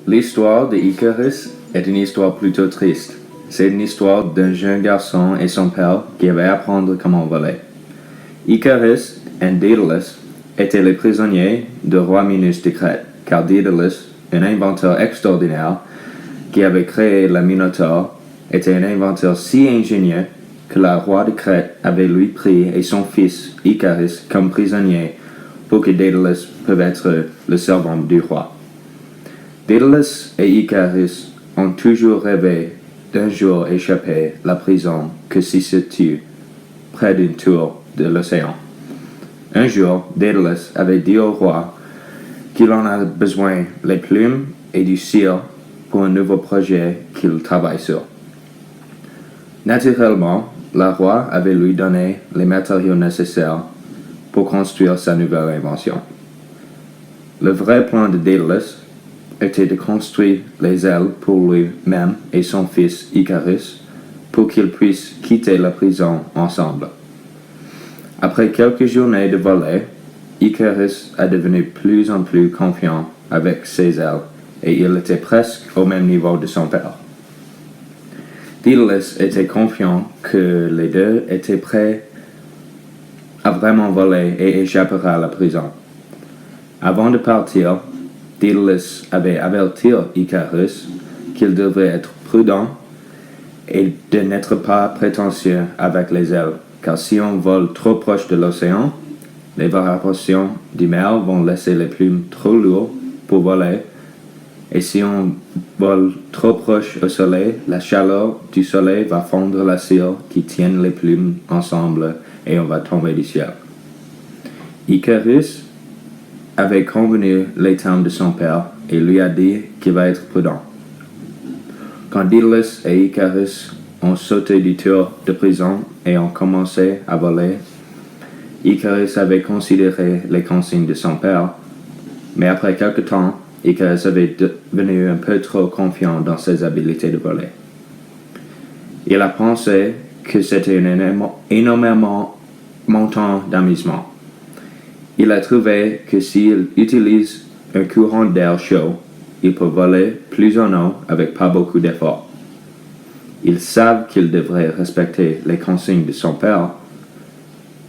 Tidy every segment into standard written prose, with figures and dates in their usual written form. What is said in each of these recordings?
L'histoire de Icarus est une histoire plutôt triste. C'est une histoire d'un jeune garçon et son père qui avaient à apprendre comment voler. Icarus et Daedalus étaient les prisonniers du roi Minos de Crète, car Daedalus, un inventeur extraordinaire qui avait créé la Minotaure, était un inventeur si ingénieux que le roi de Crète avait lui pris et son fils Icarus comme prisonniers pour que Daedalus puisse être le servant du roi. Daedalus et Icarus ont toujours rêvé d'un jour échapper à la prison qui se situe près d'une tour de l'océan. Un jour, Daedalus avait dit au roi qu'il en a besoin des plumes et du cire pour un nouveau projet qu'il travaille sur. Naturellement, le roi avait lui donné les matériaux nécessaires pour construire sa nouvelle invention. Le vrai plan de Daedalus était de construire les ailes pour lui-même et son fils Icarus pour qu'ils puissent quitter la prison ensemble. Après quelques journées de voler, Icarus est devenu plus en plus confiant avec ses ailes et il était presque au même niveau de son père. Daedalus était confiant que les deux étaient prêts à vraiment voler et échapper à la prison. Avant de partir, Daedalus avait averti Icarus qu'il devrait être prudent et de n'être pas prétentieux avec les ailes, car si on vole trop proche de l'océan, les vibrations du mer vont laisser les plumes trop lourdes pour voler, et si on vole trop proche au soleil, la chaleur du soleil va fondre la cire qui tient les plumes ensemble et on va tomber du ciel. Icarus avait convenu les termes de son père et lui a dit qu'il va être prudent. Quand Daedalus et Icarus ont sauté du tour de prison et ont commencé à voler, Icarus avait considéré les consignes de son père, mais après quelque temps, Icarus avait devenu un peu trop confiant dans ses habiletés de voler. Il a pensé que c'était un énormément montant d'amusement. Il a trouvé que s'il utilise un courant d'air chaud, il peut voler plus en haut avec pas beaucoup d'efforts. Ils savent qu'il devrait respecter les consignes de son père,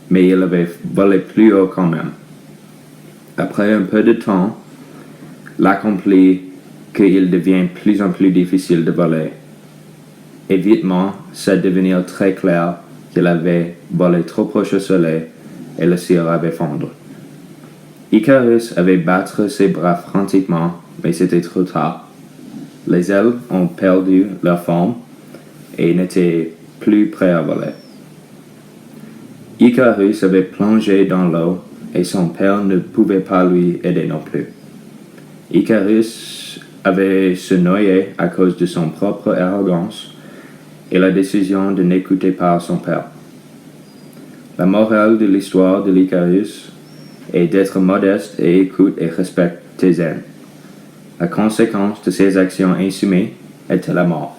mais il avait volé plus haut quand même. Après un peu de temps, l'accomplit qu'il devient plus en plus difficile de voler. Et vitement, ça devenait très clair qu'il avait volé trop proche au soleil et le ciel avait fondu. Icarus avait battu ses bras frantiquement, mais c'était trop tard. Les ailes ont perdu leur forme et n'étaient plus prêts à voler. Icarus avait plongé dans l'eau et son père ne pouvait pas lui aider non plus. Icarus avait se noyé à cause de son propre arrogance et la décision de n'écouter pas son père. La morale de l'histoire de l'Icarus est d'être modeste et écoute et respecte tes ailes. La conséquence de ces actions insoumises était la mort.